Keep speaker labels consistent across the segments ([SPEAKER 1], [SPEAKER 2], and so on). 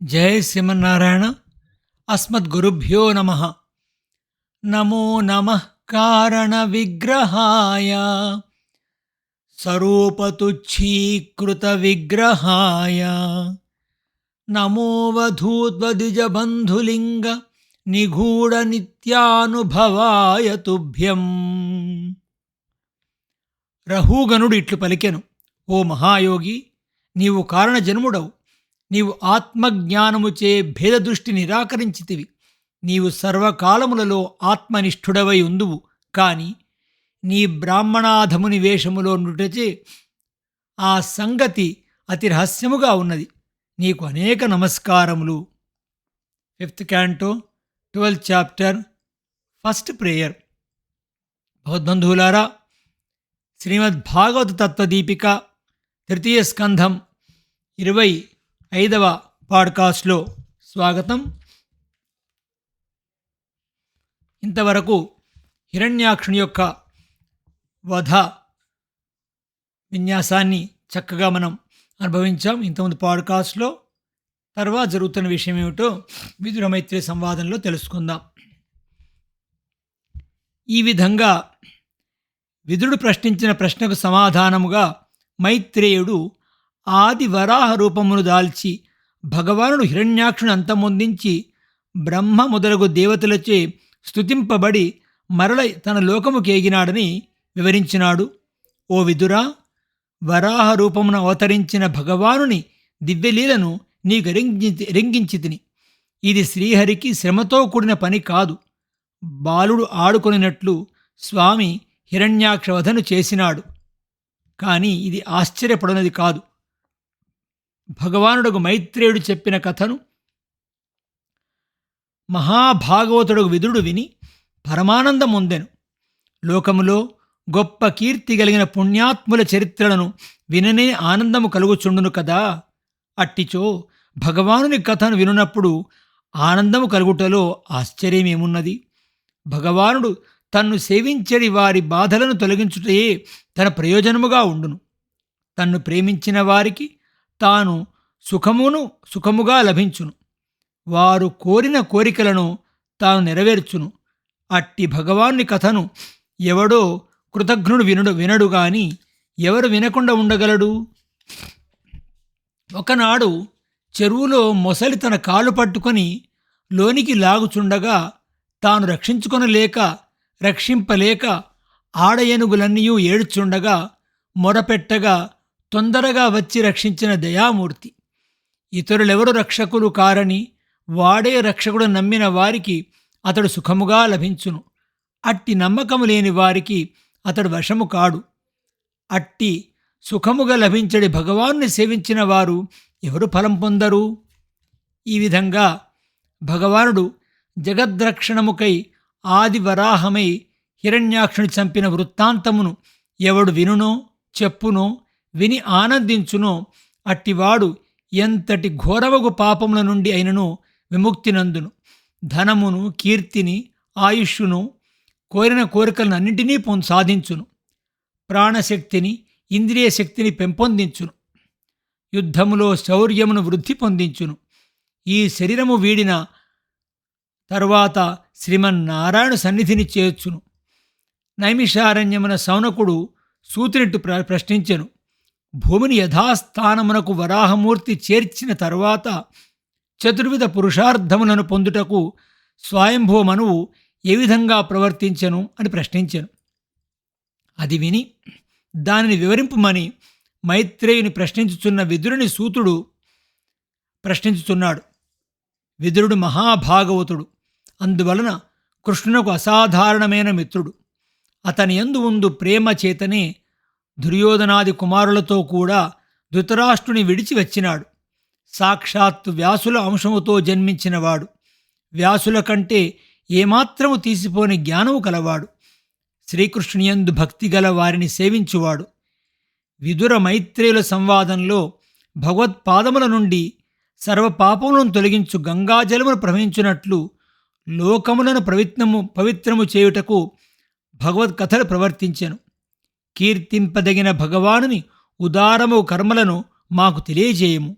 [SPEAKER 1] జయ శ్రీమన్నారాయణ. అస్మద్గురుభ్యో నమ. నమో నమ కారణ విగ్రహాయ స్వరూపతుచ్చీకృత విగ్రహాయ నమో వధూద్వదిజ బంధులింగ నిగూఢ నిత్యానుభవాయ తుభ్యం. రహూగనుడు ఇట్లు పలికెను: ఓ మహాయోగి, నీవు కారణజన్ముడవు. నీవు ఆత్మజ్ఞానముచే భేదదృష్టి నిరాకరించితివి. నీవు సర్వకాలములలో ఆత్మనిష్ఠుడవై ఉందువు. కాని నీ బ్రాహ్మణాధముని వేషములో నుటచే ఆ సంగతి అతి రహస్యముగా ఉన్నది. నీకు అనేక నమస్కారములు. 5th Canto 12th Chapter 1st Prayer. భగవద్బంధువులారా, Srimad Bhagavata తత్వదీపిక 3వ స్కంధం 25వ పాడ్కాస్ట్లో స్వాగతం. ఇంతవరకు హిరణ్యాక్షుని యొక్క వధ విన్యాసాన్ని చక్కగా మనం అనుభవించాం. ఇంతకుముందు పాడ్కాస్ట్లో తర్వాత జరుగుతున్న విషయం ఏమిటో విదుర మైత్రేయ సంవాదంలో తెలుసుకుందాం. ఈ విధంగా విదురుడు ప్రశ్నించిన ప్రశ్నకు సమాధానముగా మైత్రేయుడు ఆది వరాహ రూపమును దాల్చి భగవానుడు హిరణ్యాక్షుని అంతమొందించి బ్రహ్మ మొదలగు దేవతలచే స్తుతింపబడి మరల తన లోకముకేగినాడని వివరించినాడు. ఓ విదురా, వరాహ రూపమున అవతరించిన భగవానుని దివ్యలీలను నీకు ఎరింగించి తిని. ఇది శ్రీహరికి శ్రమతో కూడిన పని కాదు. బాలుడు ఆడుకొనినట్లు స్వామి హిరణ్యాక్ష వధను చేసినాడు. కానీ ఇది ఆశ్చర్యపడనది కాదు. భగవానుడకు మైత్రేయుడు చెప్పిన కథను మహాభాగవతుడకు విదురుడు విని పరమానందం పొందెను. లోకములో గొప్ప కీర్తి కలిగిన పుణ్యాత్ముల చరిత్రలను విననే ఆనందము కలుగుచుండును కదా. అట్టిచో భగవానుని కథను వినున్నప్పుడు ఆనందము కలుగుటలో ఆశ్చర్యమేమున్నది? భగవానుడు తన్ను సేవించడి వారి బాధలను తొలగించుటయే తన ప్రయోజనముగా ఉండును. తన్ను ప్రేమించిన వారికి తాను సుఖముగా లభించును. వారు కోరిన కోరికలను తాను నెరవేర్చును. అట్టి భగవానుని కథను ఎవడో కృతజ్ఞుడు వినడు గాని ఎవరు వినకుండా ఉండగలడు? ఒకనాడు చెరువులో మొసలి తన కాలు పట్టుకొని లోనికి లాగుచుండగా తాను రక్షింపలేక ఆడయేనుగులన్నీ ఏడ్చుండగా మొరపెట్టగా తొందరగా వచ్చి రక్షించిన దయామూర్తి. ఇతరులెవరు రక్షకులు కారని వాడే రక్షకుడు నమ్మిన వారికి అతడు సుఖముగా లభించును. అట్టి నమ్మకము లేని వారికి అతడు వశము కాడు. అట్టి సుఖముగా లభించడి భగవాన్ని సేవించిన వారు ఎవరు ఫలం పొందరు? ఈ విధంగా భగవానుడు జగద్రక్షణముకై ఆది వరాహమై హిరణ్యాక్షుని చంపిన వృత్తాంతమును ఎవడు వినునో చెప్పునో విని ఆనందించునో అట్టివాడు ఎంతటి ఘోరవగు పాపముల నుండి అయినను విముక్తినందును. ధనమును, కీర్తిని, ఆయుష్యును, కోరిన కోరికలను అన్నింటినీ సాధించును. ప్రాణశక్తిని, ఇంద్రియ శక్తిని పెంపొందించును. యుద్ధములో శౌర్యమును వృద్ధి పొందించును. ఈ శరీరము వీడిన తరువాత శ్రీమన్నారాయణ సన్నిధిని చేర్చును. నైమిషారణ్యమున సౌనకుడు సూతునిట్టు ప్రశ్నించెను: భూమిని యథాస్థానమునకు వరాహమూర్తి చేర్చిన తరువాత చతుర్విధ పురుషార్థములను పొందుటకు స్వయంభూ మనువు ఏ విధంగా ప్రవర్తించెను అని ప్రశ్నించెను. అది విని దానిని వివరింపుమని మైత్రేయుని ప్రశ్నించుచున్న విదురుని సూతుడు ప్రశ్నించుచున్నాడు. విదురుడు మహాభాగవతుడు. అందువలన కృష్ణునకు అసాధారణమైన మిత్రుడు. అతని యందు ఉందు ప్రేమ చేతనే దుర్యోధనాది కుమారులతో కూడా ధృతరాష్ట్రుని విడిచి వచ్చినాడు. సాక్షాత్తు వ్యాసుల అంశముతో జన్మించినవాడు. వ్యాసుల కంటే ఏమాత్రము తీసిపోని జ్ఞానము కలవాడు. శ్రీకృష్ణునియందు భక్తి గల వారిని సేవించువాడు. విదుర మైత్రేయుల సంవాదంలో భగవత్పాదముల నుండి సర్వపాపములను తొలగించు గంగాజలమును ప్రవహించున్నట్లు లోకములను పవిత్రము చేయుటకు భగవత్కథలు ప్రవర్తించెను. కీర్తింపదగిన భగవానుని ఉదారము కర్మలను మాకు తెలియజేయము.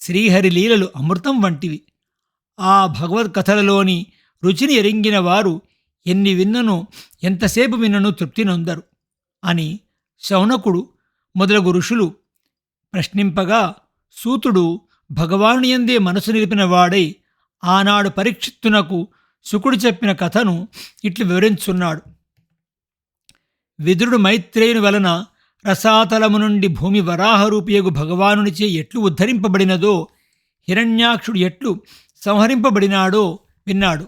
[SPEAKER 1] శ్రీహరి లీలలు అమృతం వంటివి. ఆ భగవద్కథలలోని రుచిని ఎరింగిన వారు ఎన్ని విన్ననో ఎంతసేపు విన్ననో తృప్తి నొందరు అని శౌనకుడు మొదలగు ఋషులు ప్రశ్నింపగా సూతుడు భగవానుయందే మనసు నిలిపిన వాడై ఆనాడు పరీక్షిత్తునకు శుకుడు చెప్పిన కథను ఇట్లు వివరించున్నాడు. విదురుడు మైత్రేయుని వలన రసాతలము నుండి భూమి వరాహరూపియగు భగవానునిచే ఎట్లు ఉద్ధరింపబడినదో, హిరణ్యాక్షుడు ఎట్లు సంహరింపబడినాడో విన్నాడు.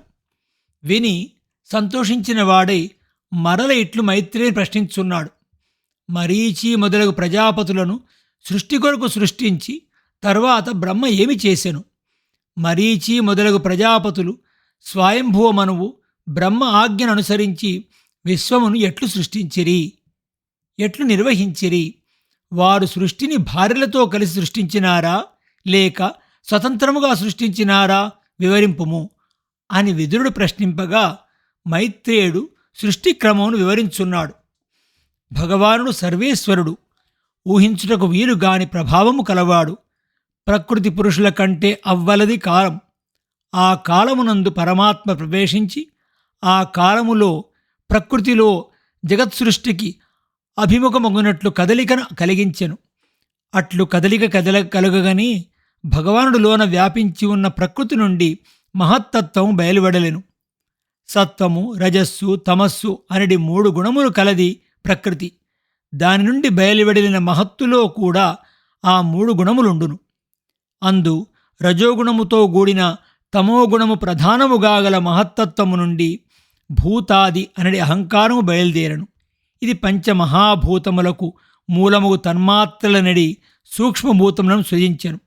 [SPEAKER 1] విని సంతోషించిన వాడై మరల ఇట్లు మైత్రేయుని ప్రశ్నించున్నాడు. మరీచి మొదలగు ప్రజాపతులను సృష్టి కొరకు సృష్టించి తర్వాత బ్రహ్మ ఏమి చేసెను? మరీచి మొదలగు ప్రజాపతులు స్వయంభువ మనువు బ్రహ్మ ఆజ్ఞను అనుసరించి విశ్వమును ఎట్లు సృష్టించిరి, ఎట్లు నిర్వహించిరి? వారు సృష్టిని భార్యలతో కలిసి సృష్టించినారా లేక స్వతంత్రముగా సృష్టించినారా వివరింపుము అని విదురుడు ప్రశ్నింపగా మైత్రేయుడు సృష్టి క్రమమును వివరించున్నాడు. భగవానుడు సర్వేశ్వరుడు, ఊహించుటకు వీలుగాని ప్రభావము కలవాడు. ప్రకృతి పురుషుల కంటే అవ్వలది కాలం. ఆ కాలమునందు పరమాత్మ ప్రవేశించి ఆ కాలములో ప్రకృతిలో జగత్సృష్టికి అభిముఖమగునట్లు కదలికను కలిగించెను. అట్లు కదలిక కలగగని భగవానుడులోన వ్యాపించి ఉన్న ప్రకృతి నుండి మహత్తత్వం బయలువెడలెను. సత్వము, రజస్సు, తమస్సు అనడి 3 గుణములు కలది ప్రకృతి. దాని నుండి బయలువెడలిన మహత్తులో కూడా ఆ 3 గుణములుండును. అందు రజోగుణముతో కూడిన తమోగుణము ప్రధానముగా గల మహత్తత్వము నుండి భూతాది అనడి అహంకారము బయలుదేరను. ఇది పంచమహాభూతములకు మూలముగు తన్మాత్రలనడి సూక్ష్మభూతములను సృజించెను.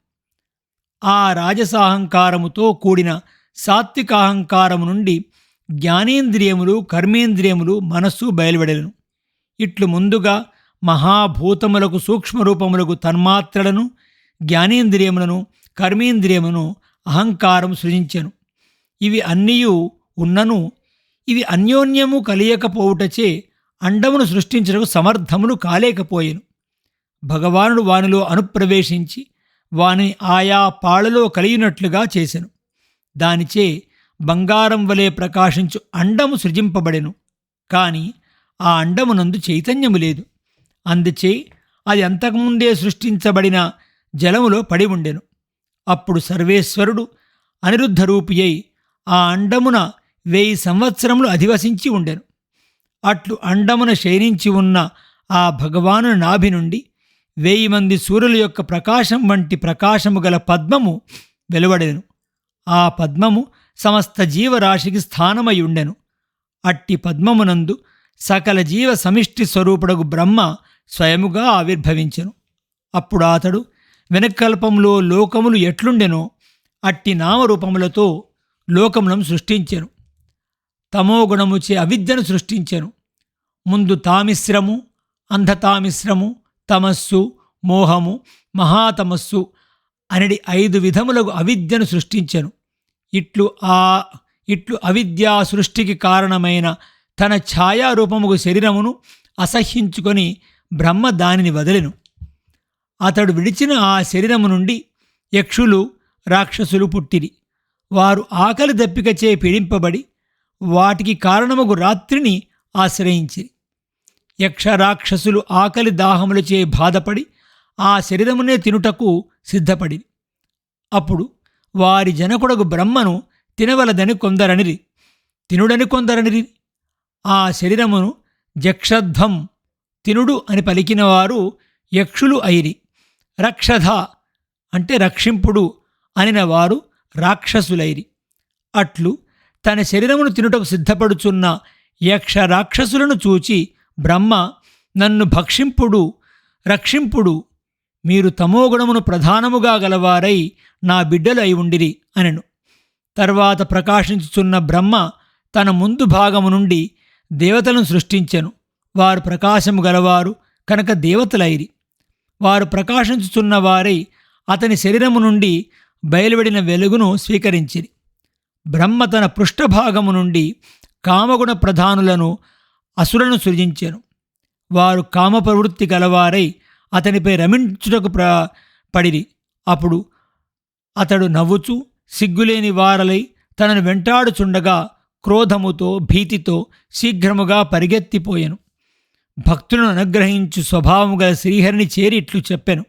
[SPEAKER 1] ఆ రాజసాహంకారముతో కూడిన సాత్వికాహంకారము నుండి జ్ఞానేంద్రియములు, కర్మేంద్రియములు, మనస్సు బయలువెడలను. ఇట్లు ముందుగా మహాభూతములకు సూక్ష్మరూపములకు తన్మాత్రలను, జ్ఞానేంద్రియములను, కర్మేంద్రియములను అహంకారం సృజించెను. ఇవి అన్నీయు ఉన్నను ఇవి అన్యోన్యము కలియకపోవుటచే అండమును సృష్టించుటకు సమర్థములు కాలేకపోయెను. భగవానుడు వానిలో అనుప్రవేశించి వాని ఆయా పాళలో కలిగినట్లుగా చేసెను. దానిచే బంగారం వలె ప్రకాశించు అండము సృజింపబడెను. కాని ఆ అండమునందు చైతన్యము లేదు. అందుచే అది అంతకుముందే సృష్టించబడిన జలములో పడి ఉండెను. అప్పుడు సర్వేశ్వరుడు అనిరుద్ధ రూపి అయి ఆ అండమున 1000 సంవత్సరములు అధివసించి ఉండెను. అట్లు అండమున శయనించి ఉన్న ఆ భగవాను నాభి నుండి 1000 మంది సూర్యుల యొక్క ప్రకాశం వంటి ప్రకాశము గల పద్మము వెలువడెను. ఆ పద్మము సమస్త జీవరాశికి స్థానమై ఉండెను. అట్టి పద్మమునందు సకల జీవ సమిష్టి స్వరూపుడగు బ్రహ్మ స్వయముగా ఆవిర్భవించెను. అప్పుడు అతడు వెనకల్పంలో లోకములు ఎట్లుండెనో అట్టి నామరూపములతో లోకములను సృష్టించెను. తమోగుణముచే అవిద్యను సృష్టించెను. ముందు తామిశ్రము, అంధతామిశ్రము, తమస్సు, మోహము, మహాతమస్సు అనడి 5 విధములకు అవిద్యను సృష్టించెను. ఇట్లు అవిద్యా సృష్టికి కారణమైన తన ఛాయారూపముకు శరీరమును అసహ్యించుకొని బ్రహ్మ దానిని వదలెను. అతడు విడిచిన ఆ శరీరము నుండి యక్షులు, రాక్షసులు పుట్టిరి. వారు ఆకలి దప్పికచే పీడింపబడి వాటికి కారణముగు రాత్రిని ఆశ్రయించిరి. యక్ష రాక్షసులు ఆకలి దాహములచే బాధపడి ఆ శరీరమునే తినుటకు సిద్ధపడి అప్పుడు వారి జనకుడగు బ్రహ్మను తినవలదని కొందరనిరి, తినుడని కొందరనిరి. ఆ శరీరమును జక్షధ్వం తినుడు అని పలికినవారు యక్షులు అయిరి. రక్షధ అంటే రక్షింపుడు అనిన వారు రాక్షసులైరి. అట్లు తన శరీరమును తినుటకు సిద్ధపడుచున్న యక్ష రాక్షసులను చూచి బ్రహ్మ, నన్ను భక్షింపుడు, రక్షింపుడు, మీరు తమోగుణమును ప్రధానముగా గలవారై నా బిడ్డలు అయి ఉండిరి అనెను. తర్వాత ప్రకాశించుచున్న బ్రహ్మ తన ముందు భాగము నుండి దేవతలను సృష్టించెను. వారు ప్రకాశము గలవారు కనుక దేవతలైరి. వారు ప్రకాశించుచున్న వారై అతని శరీరము నుండి బయలువెడిన వెలుగును స్వీకరించిరి. బ్రహ్మ తన పృష్ఠభాగము నుండి కామగుణ ప్రధానులను అసులను సృజించెను. వారు కామ ప్రవృత్తి గలవారై అతనిపై రమించుటకు పడిరి. అప్పుడు అతడు నవ్వుచూ సిగ్గులేని వారలై తనను వెంటాడుచుండగా క్రోధముతో భీతితో శీఘ్రముగా పరిగెత్తిపోయెను. భక్తులను అనుగ్రహించు స్వభావము గల శ్రీహరిని చేరి ఇట్లు చెప్పెను: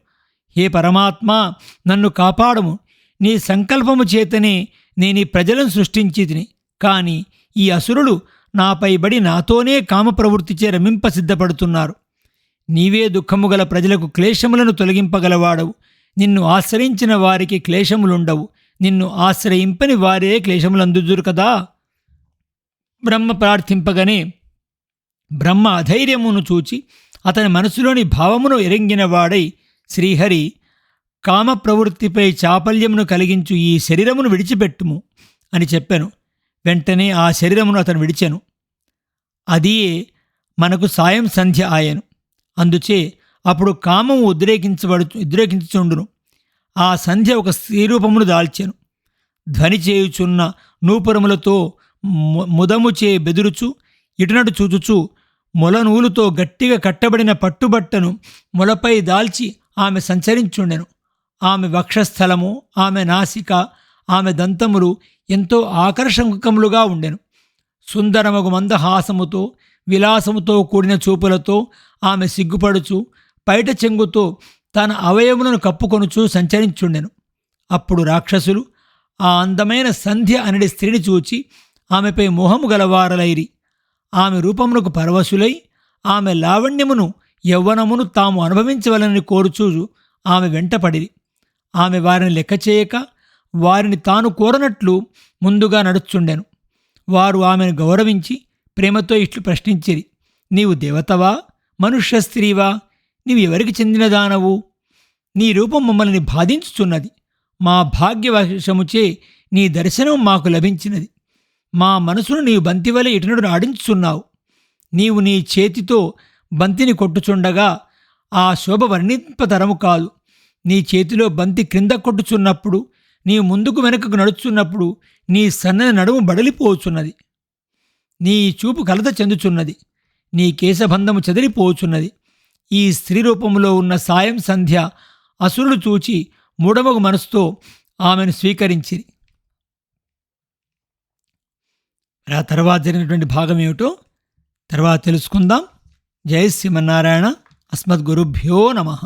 [SPEAKER 1] హే పరమాత్మా, నన్ను కాపాడము. నీ సంకల్పము చేతనే నేను ఈ ప్రజలను సృష్టించి తిని. కాని ఈ అసురులు నాపై బడి నాతోనే కామప్రవృత్తిచే రమింప సిద్ధపడుతున్నారు. నీవే దుఃఖము గల ప్రజలకు క్లేశములను తొలగింపగలవాడవు. నిన్ను ఆశ్రయించిన వారికి క్లేశములుండవు. నిన్ను ఆశ్రయింపని వారే క్లేశములందుదురు కదా. బ్రహ్మ ప్రార్థింపగనే బ్రహ్మ అధైర్యమును చూచి అతని మనసులోని భావమును ఎరింగినవాడై శ్రీహరి, కామ ప్రవృత్తిపై చాపల్యమును కలిగించు ఈ శరీరమును విడిచిపెట్టుము అని చెప్పెను. వెంటనే ఆ శరీరమును అతను విడిచెను. అదియే మనకు సాయం సంధ్య ఆయను. అందుచే అప్పుడు కామము ఉద్రేకించుచుండును. ఆ సంధ్య ఒక స్త్రీరూపమును దాల్చెను. ధ్వని చేయుచున్న నూపురములతో ముదముచే బెదురుచు ఇటునటు చూచుచు మొలనూలుతో గట్టిగా కట్టబడిన పట్టుబట్టను మొలపై దాల్చి ఆమె సంచరించుండెను. ఆమె వక్షస్థలము, ఆమె నాసిక, ఆమె దంతములు ఎంతో ఆకర్షకములుగా ఉండెను. సుందరమగు మందహాసముతో విలాసముతో కూడిన చూపులతో ఆమె సిగ్గుపడుచు పైట చెంగుతో తన అవయములను కప్పుకొనుచు సంచరించుండెను. అప్పుడు రాక్షసులు ఆ అందమైన సంధ్య అనడి స్త్రీని చూచి ఆమెపై మోహము గలవారలైరి. ఆమె రూపమునకు పరవశులై ఆమె లావణ్యమును యవ్వనమును తాము అనుభవించవలనని కోరుచూ ఆమె వెంటపడిరి. ఆమె వారిని లెక్క చేయక వారిని తాను కోరనట్లు ముందుగా నడుచుండెను. వారు ఆమెను గౌరవించి ప్రేమతో ఇట్లు ప్రశ్నించిరి: నీవు దేవతవా, మనుష్య స్త్రీవా? నీవు ఎవరికి చెందినదానవు? నీ రూపం మమ్మల్ని బాధించుచున్నది. మా భాగ్యవశముచే నీ దర్శనం మాకు లభించినది. మా మనసును నీవు బంతివలె ఇటునడు ఆడించుచున్నావు. నీవు నీ చేతితో బంతిని కొట్టుచుండగా ఆ శోభ వర్ణింపతరము కాదు. నీ చేతిలో బంతి క్రింద కొట్టుచున్నప్పుడు, నీవు ముందుకు వెనుకకు నడుచున్నప్పుడు నీ సన్నని నడుము బడలిపోచున్నది. నీ చూపు కలత చెందుచున్నది. నీ కేశబంధము చెదిరిపోచున్నది. ఈ స్త్రీ రూపంలో ఉన్న సాయం సంధ్య అసురులు చూచి మూఢమగు మనసుతో ఆమెను స్వీకరించిరి. ఆ తర్వాత జరిగినటువంటి భాగం ఏమిటో తర్వాత తెలుసుకుందాం. జై శ్రీమన్నారాయణ. అస్మద్గురుభ్యో నమః.